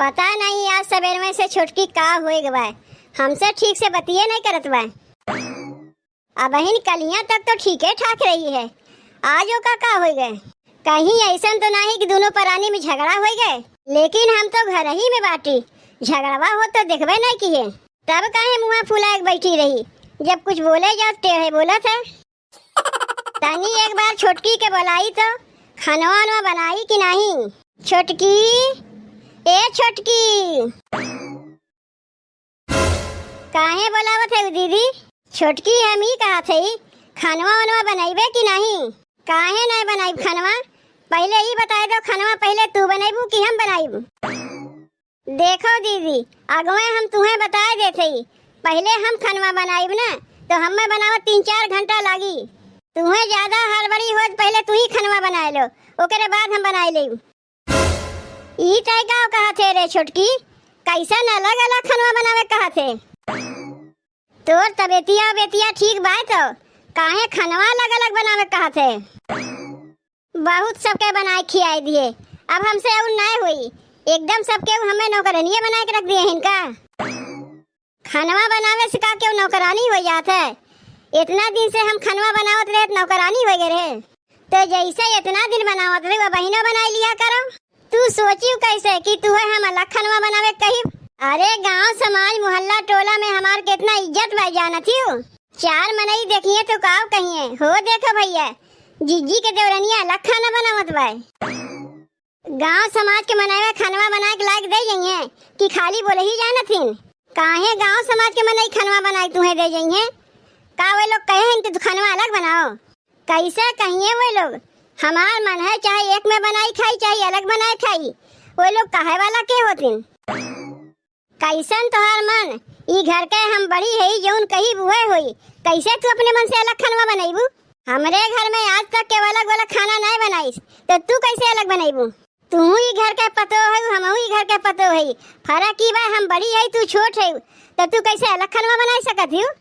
पता नहीं आज सवेर में से छोटकी का होए गवा, हमसे ठीक से बतिये नहीं करत बा। अब बहन कलियां तक तो ठीक है ठाक रही है, आज वो का हो गए। कहीं ऐसा तो नहीं कि दोनों प्राणी में झगड़ा हो गए, लेकिन हम तो घर ही में बाटी, झगड़वा हो तो देखबे नहीं किए। तब काहे मुँह फुला के बैठी रही, जब कुछ बोले जाओ टेढ़े बोला था। तनी एक बार छोटकी के बुलाई तो खानवा बनाई कि नहीं। छोटकी, ए छोटकी, काहे बोलावत है दीदी? छोटकी हम ही कहा थे खानवा बनाइबे कि नहीं? काहे नहीं बनाई खानवा? पहले ही बताए दो, खानवा पहले तू बनाइबू कि हम बनाइबू? देखो दीदी, अगवे हम तुम्हें बता देते, पहले हम खानवा बनाइब ना तो हमें बनावा 3-4 घंटा लागी। तुम्हें ज्यादा हड़बड़ी हो, पहले तू ही खानवा बना लो, ओकरे बाद हम बनाई ले। ई टाइ गाँव कहा थे रे छोटकी, कैसा अलग अलग खानवा बनावे कहा थे? तोर तबेतिया बेतिया ठीक बा तो काहे खानवा अलग अलग बनावे कहा थे? बहुत सबके बनाए खियाई दिए, अब हमसे और नहीं हुई, एकदम सबके हमें नौकरानी बना के रख दिए इनका। खानवा बनावे से का क्यों नौकरानी हो जाता है? इतना दिन से हम खानवा बनावत रहे तो नौकरानी हो गए रहे, तो जैसे इतना दिन बनावत रहे बहिनो बना लिया करो। तू सोची कैसे कि तू है हम अलग खानवा बनावे कही? अरे गांव समाज मोहल्ला टोला में हमार कितना इज्जत भाई जाना थी। 4 मनई देखिए तो काव कहिए हो, देखो भैया जीजी के देवरनिया अलग खाना बनावत भाई। गांव समाज के मनावे खानवा बना के लायक दे जाइए कि खाली बोले ही जाना थी? काहे गांव समाज के मनई खानवा बना के तुम्हें दे जाइए? का वे लोग कहे कि तू खानवा अलग बनाओ? कैसे कहिए वे लोग? हमार मन है चाहे एक में बनाई खाई चाहे अलग बनाए खाई, वो लोग कहे वाला के होती? कैसन तोहार मन? ई घर के हम बड़ी है जौन कही बुहे हुई, कैसे तू अपने मन से अलग खानवा बनाईबू? हमरे घर में आज तक के अलग वाला खाना नहीं बनाईस, तो तू कैसे अलग बनाईबू? तू ही घर के पतो है, हम ही घर के पतो है, फर्क की बा हम बड़ी है तू छोट है, तो तू कैसे अलग खानवा बना सकत हो?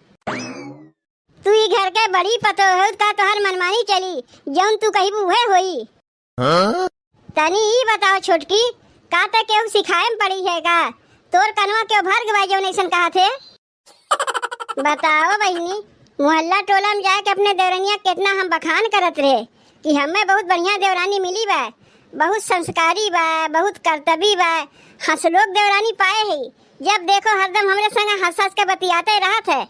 तू ही घर के बड़ी पतो है का तोहर मनमानी चली, जौन तू कही बुहे हुई। तनी ही बताओ छोटकी, का तक केहू सिखाए में पड़ी है का? तोर कनवा क्यों भर गवा जो नैसन कहा थे? बताओ बहनी, मोहल्ला टोला में जाके अपने देवरानिया कितना हम बखान करत रहे कि हमें बहुत बढ़िया देवरानी मिली बा, बहुत संस्कारी बा, बहुत कर्तव्य बा, हंसलोक देवरानी पाए है। जब देखो हरदम हमरे संग हंस हंस के बतियाते रहत है,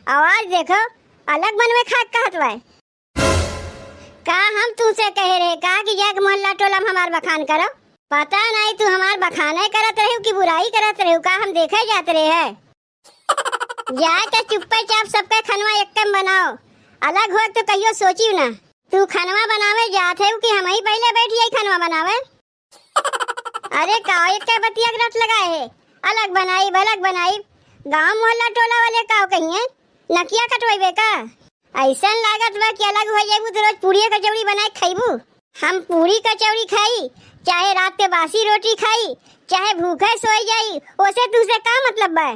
आवाज देखो अलग बनवे खाक कहत बा। का हम तुमसे कहे रहे का कि जाके मोहल्ला टोला में हमार बखान करो? पता नहीं तू हमार बखाने करत रहे कि बुराई करत रहे का हम देखे जाते रहे है? जाके चुप्पे चाप सबके खनवा एकदम बनाओ, अलग हो तो कहियो सोची ना। तू खनवा बनावे जाते हो कि हम ही पहले बैठी है खनवा बनावे? अरे का एक के बतिया रट लगाए है, अलग बनाई गांव मोहल्ला टोला वाले का कहिए नकिया कटवाइबे का? ऐसा लागत बा कि अलग हो जाइबू तो रोज पूरी कचौड़ी बनाए खाइबू। हम पूरी कचौड़ी खाई, चाहे रात के बासी रोटी खाई, चाहे भूखे सोई जाई, ओसे तुझसे का मतलब बा?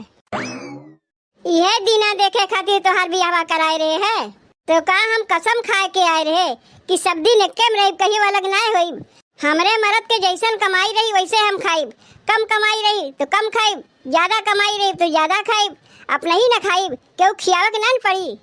यह दीना देखे खातिर तो हर बियाह कराए रहे है, तो का हम कसम खाए के आए रहे कि सब दिन एके में रही कहीं अलग ना होई। हमरे मर्द के जैसन कमाई रही वैसे हम खाइब, कम कमाई रही तो कम खाइब, ज्यादा कमाई रही तो ज्यादा खाइब, अपना ही न खाइब, केहू खियावे के ना पड़ी।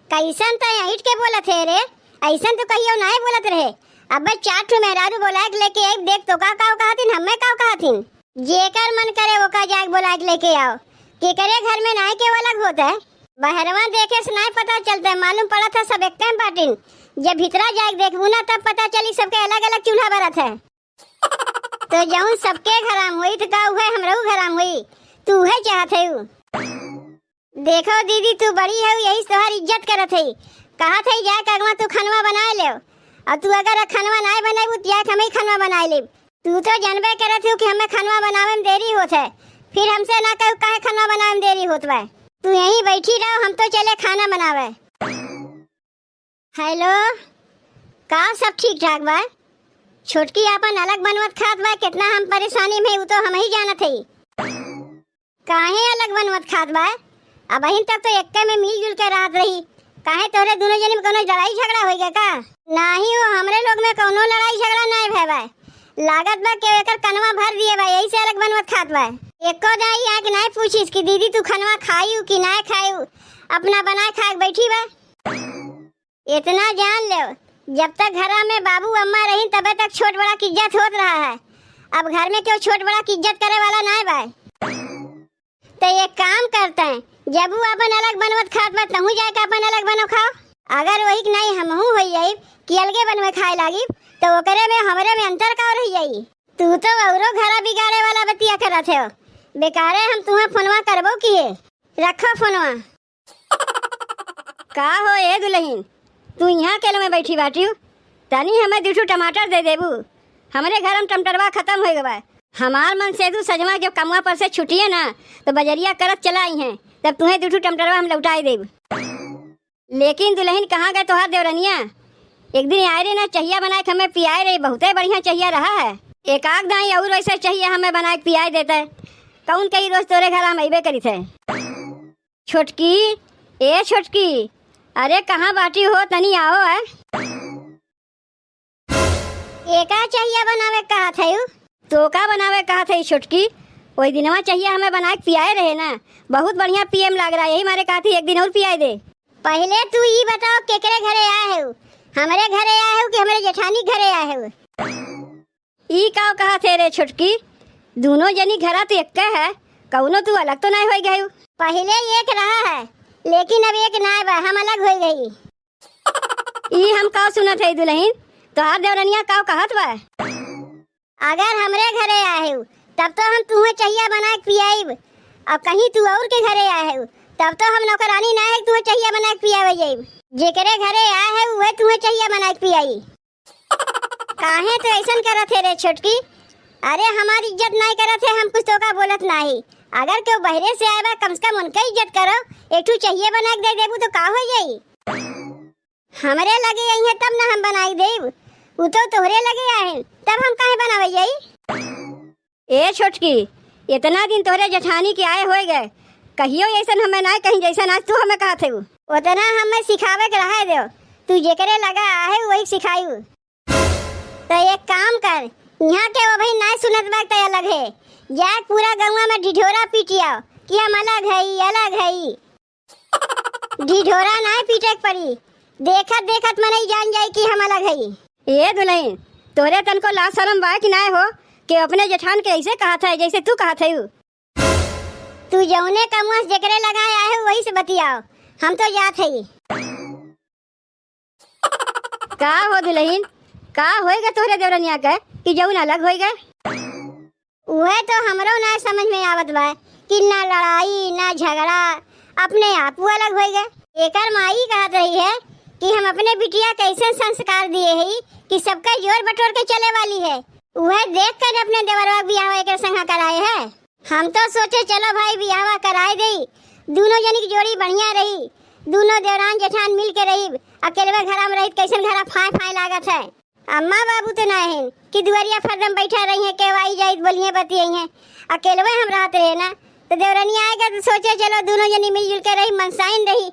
कैसन तो ईट के बोलत है रे, ऐसन तो कहियो नहीं बोलत रहे। अब 4 ठो मेहरारू बोला के लेके आई, देख तो का कहतिन, हमें का कहतिन? जेकर मन करे वो का जाग बोला के लेके आओ, के करे घर में नाई के अलग होता है। बहरवा देखे से नहीं पता चलता है, मालूम पड़ा था सब एक टाइम बाटिन, जब भीतरा जाग देखबू ना तब पता चली सबके अलग अलग चूल्हा बरत है। तो जौन सबके घराम हुई तो का उहे हमरो घराम हुई, तू है चाहत है? देखो दीदी तू बड़ी है, यही तोहर इज्जत करत है, कहा थे जा कगवा तू खनवा बना ले, और तू अगर खनवा नहीं बनाई तो हम ही खनवा बना ले। तू तो जानबे करत हो कि हमें खनवा बनावे में देरी होत है, फिर हमसे ना कहू काहे खनवा बनावे में देरी होत बा? तू यहीं बैठी रहो, हम तो चले खाना बनावे। हेलो, का सब ठीक ठाक बा? छोटकी अपन अलग बनवत खात बा, कितना हम परेशानी में वो तो हम ही जानत है। काहे अलग बनवत खात बा? अब अहिन तक तो एक्के में मिलजुल के रहत रही, काहे तोरे दोनों जने में कोनो लड़ाई झगड़ा हो गया का? नहीं, वो हमरे लोग में कोनो लड़ाई झगड़ा नहीं भय बा, लागत बा के एकर कनवा भर दिए बा, यही से अलग बनवत खात बा। एको दाई आके नहीं पूछिस कि दीदी तू खनवा खायू कि ना खायू, अपना बना खा के बैठी बा। इतना जान ले, जब तक घर में बाबू अम्मा रही तब तक छोट बड़ा की इज्जत होत रहा है। अब घर में क्यों छोट बड़ा की इज्जत करे वाला ना बा। तो एक काम करते हैं, जब वो अपन अलग बनवत खात बा तहू जाके अपन अलग बनो खाओ। अगर वही नहीं हमहू हो जाई कि अलगे बनवे खाए लागी तो ओकरे में हमरे में अंतर का रह जाई। तू तो औरो घरा बिगाड़े वाला बतिया करत है। बेकारे हम तुम्हें फोनवा करबो किए, रखो फोनवा। का हो ए दुल्हन, तू यहाँ केले में बैठी बाटी, तनी हमें 2 टमाटर दे देबू। हमारे घर में टमाटरवा खत्म हो गवा। हमार मन से सजमा जब कमुआ पर से छुटिए ना तो बजरिया करत चलाई हैं, तब तुम्हें 2 टमाटरवा हम लौटाई देब। लेकिन दुल्हन कहाँ गए तोहार देवरनिया? एक दिन आए रे ना चाहिए बनाए के हमें पियाए रे, बहुते बढ़िया चाहिए रहा है। एक आग दाई और वैसे चाहिए हमें बनाए के पियाए देते। कौन कई रोज तोरे घर हम अबे करी थे। छोटकी, ए छोटकी, अरे कहाँ बाटी हो, तनी आओ है। एका चाहिए बनावे कहा थे, तो का बनावे कहा थे छोटकी? वही दिनवा चाहिए हमें बनाए पियाए रहे ना, बहुत बढ़िया पीएम लग रहा है, यही मारे कहा थी एक दिन और पियाए दे। पहले तू ये बताओ केकरे घरे आए हो, हमारे घरे आए हो कि हमारे जेठानी घरे आए हो? ई का कहा थे रे छोटकी? दोनों जनी घरा तो एक है, कौनो तू अलग तो नहीं हो गई। पहले एक रहा है लेकिन अब एक ना बा, हम अलग हो गई। ई हम का सुनत है दुल्हन, तोहार देवरनिया का कहत बा? अगर हमरे घरे आए हो तब तो हम तुम्हें चाहिए बना के पियाईब, अब कहीं तू और के घरे आए हो तब तो हम नौकरानी ना है तुम्हें चाहिए बना के पियावे जाईब। जेकरे घरे आए है वह तुम्हें चाहिए बना के पियाई। काहे तो ऐसा करत है रे छोटकी? अरे हमारी इज्जत नहीं करत है, हम कुछ तो का बोलत नहीं। अगर क्यों बहरे से आए बा कम से कम उनका इज्जत करो, एक ठू चाहिए बना के दे देबू तो का हो जाई। हमरे लगे आई है तब ना हम बनाई देब, वो तो तोहरे लगे आए तब हम काहे बनावे जाई। ए छोटकी, इतना दिन तोहरे जेठानी के आए हो गए, कहियो ऐसा हमें ना कहीं जैसा आज तू हमें कहा थे उतना हमें सिखावे के रहा दो। तू जेकरे लगा आहे वही सिखायू। तो एक काम कर, यहाँ के वो भाई ना सुनत बात तो अलग है, जा पूरा गौवा में ढिढोरा पीटिया कि हम अलग है अलग है। ढिढोरा ना पीटे पड़ी, देखत देखत मन ही जान जाए कि हम अलग है। ये दुल्हन, तोरे तन को लाज शर्म बा कि ना हो कि अपने जेठान के ऐसे कहा था जैसे तू कहा था। तू जौने कमुआ जेकरे लगाए आए वही से बतियाओ, हम तो जात है। का हो दुल्हन, का होएगा तोहरे देवरनिया के कि जौन अलग होएगा? वह तो हमरो ना समझ में आवत बा कि ना लड़ाई ना झगड़ा, अपने आप वो अलग होएगा। एकर माई कहत रही है कि हम अपने बिटिया कैसे संस्कार दिए है कि सबका जोर बटोर के चले वाली है। वह देख कर अपने देवरवा बियाह के संग कराए है। हम तो सोचे चलो भाई बियाह कराए दे, दोनों जनी की जोड़ी बढ़िया रही, दोनों देवरान जेठान मिल के रही। अकेले घर में रही कैसे घर फाय फाय लागत है। अम्मा बाबू तो ना है कि दुआरिया फरदम बैठा रही है, केवाई जाइत बोलिए बतियाई है। अकेले हम रहते रहे ना, तो देवरानी आएगा तो सोचे चलो दोनों जनी मिलजुल के रही, मनसाइन रही।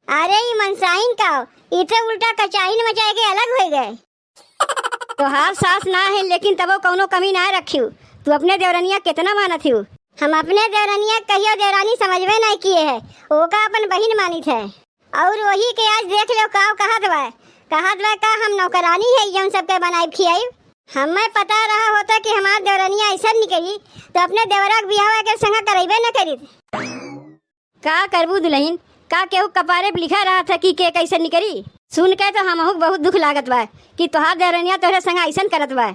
अरे ये मनसाइन का इतना उल्टा कचाइन मचाए के अलग हो गए। तो हार सास ना है लेकिन तब कौनो कमी ना रखी। तू अपने देवरनिया कितना मानत ही? हम अपने देवरनिया कहियो देवरानी समझवे नहीं किए है, वो का अपन बहन मानी थे। और वही के आज देख लो का कहत बा का हम नौकरानी है जौन सबके बनाई खियाई। हमें पता रहा होता कि हमार देवरनिया ऐसा निकली तो अपने देवरा के बियाह के संग करेबे न करी। का करबू दुल्हन, का केहू कपारे पे लिखा रहा था कि के कैसे निकली? सुन के तो हमहू बहुत दुख लागत बा कि तोहार देवरनिया तोहरे संग ऐसा करत बा।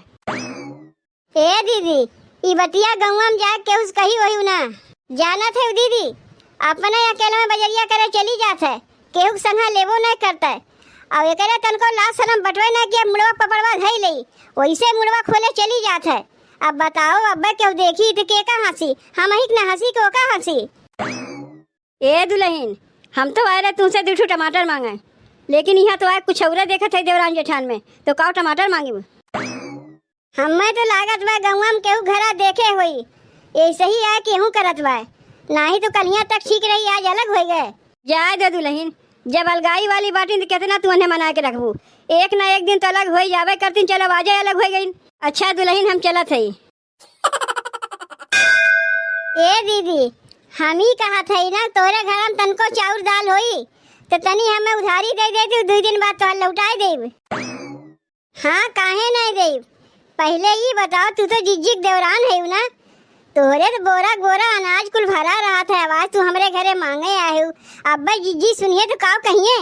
ए दीदी, ई बतिया गौवा में जाके केहू कही वही ना जानत है दीदी, अपने अकेले में बजरिया करे चली जात है, केहू संग लेबो नहीं करता है। और एकरे तन को लाश शर्म बटवे ना कि मुड़वा पपड़वा धई लई, वैसे मुड़वा खोले चली जात है। अब बताओ अब्बा केहू देखी तो के का हंसी, हम ही ना हंसी को का हंसी। ए दुल्हन, हम तो आए रहे तुमसे 2 टमाटर मांगे, लेकिन यहाँ तो आए कुछ और देखा थे देवरान जेठान में, तो का टमाटर मांगी? हमें तो लागत बा गौवा में केहू घरा देखे हुई, ऐसे ही आए केहू करत बा, नहीं तो कलिया तक ठीक रही, आज अलग हो गए। जाए दे दुल्हन, जब अलगाई वाली बाटी तो कितना तू उन्हें मना के रखबू, एक ना एक दिन तो अलग हो जावे करतीन। चलो आजे अलग हो गई, अच्छा दुल्हन हम चलत हई। ए दीदी, हम ही कहा था ना तोरे घर में तनको चाउर दाल होई तो तनी हमें उधारी दे दे तू, 2 दिन बाद तोहर लौटाए देब। हाँ काहे नहीं देब। पहले ये बताओ, तू तो जिज्जी देवरान है ना, तोरे तो बोरा गोरा अनाज कुल भरा रहा था, आवाज तू हमरे घरे मांगे आए हो। अब्बा जिज्जी सुनिए तो काव कहिए,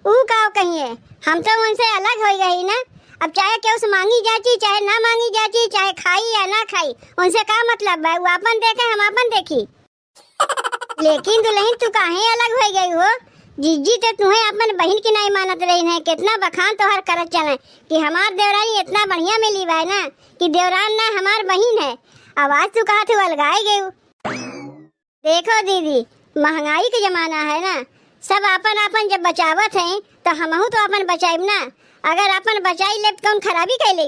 ऊ काव कहिए, हम तो उनसे अलग हो गई ना। अब चाहे क्या उस मांगी जाची चाहे ना मांगी जाची, चाहे खाई या ना खाई, उनसे का मतलब है। वो अपन देखे हम अपन देखी। लेकिन दुल्हन तू काहे अलग हो गई हो। जिज्जी तो तुम्हें अपन बहन की नहीं मानत रही है। कितना बखान तोहर करत चले कि हमार देवरानी इतना बढ़िया मिली बा ना कि देवरान ना हमार बहन है। आवाज तू कहा तू अलगाए गई। देखो दीदी, महंगाई का जमाना है ना, सब अपन अपन जब बचावत हैं तो हमहू तो अपन बचाइब ना। अगर अपन बचाई ले कौन खराबी कर ले।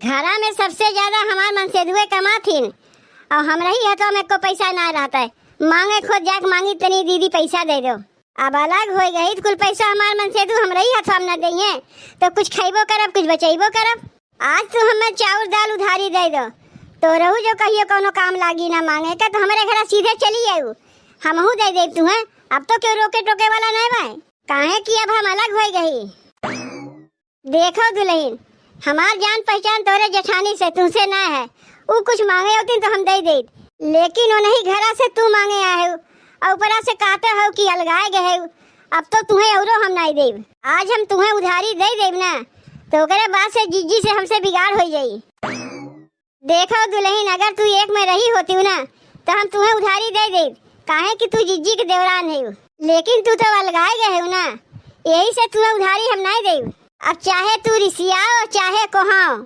घरा में सबसे ज्यादा हमार मन से दुए कमाथीन और हमरा ही हाथों में को पैसा ना रहता है। मांगे खुद जाके मांगी तनी दीदी पैसा दे दो। अब अलग हो गई कुल पैसा हमार मन से तू हमरा ही हाथों में न दइए तो कुछ खाइबो करब कुछ बचाइबो करब। आज तू हमें चाउर दाल उधारी दे दो तो रहू जो कहियो कोनो काम लागी ना मांगे का तो हमारे घर सीधे चली आऊ। हमहू दे दे तू है। अब तो क्यों रोके टोके वाला नहीं भाई, काहे कि अब हम अलग हो गई। देखो दुल्हन, हमार जान पहचान तोरे जेठानी से तुमसे ना है। वो कुछ मांगे होती तो हम दे दे, लेकिन वो नहीं घरा से तू मांगे आए हो और ऊपरा से कहते हो कि अलगाए गए हो। अब तो तुम्हें औरो हम नहीं देब। आज हम तुम्हें उधारी दे देब ना तो ओकरे बाद से जिज्जी से हमसे बिगाड़ हो जाई। देखो दुल्हन, अगर तू एक में रही होती ना तो हम तुम्हें उधारी दे देब, काहे कि तू जिज्जी के देवरान है। लेकिन तू तो अलगाए गए हो ना, यही से तुम्हें उधारी हम नहीं देब। अब चाहे तू रिसियाओ चाहे कोहाओ,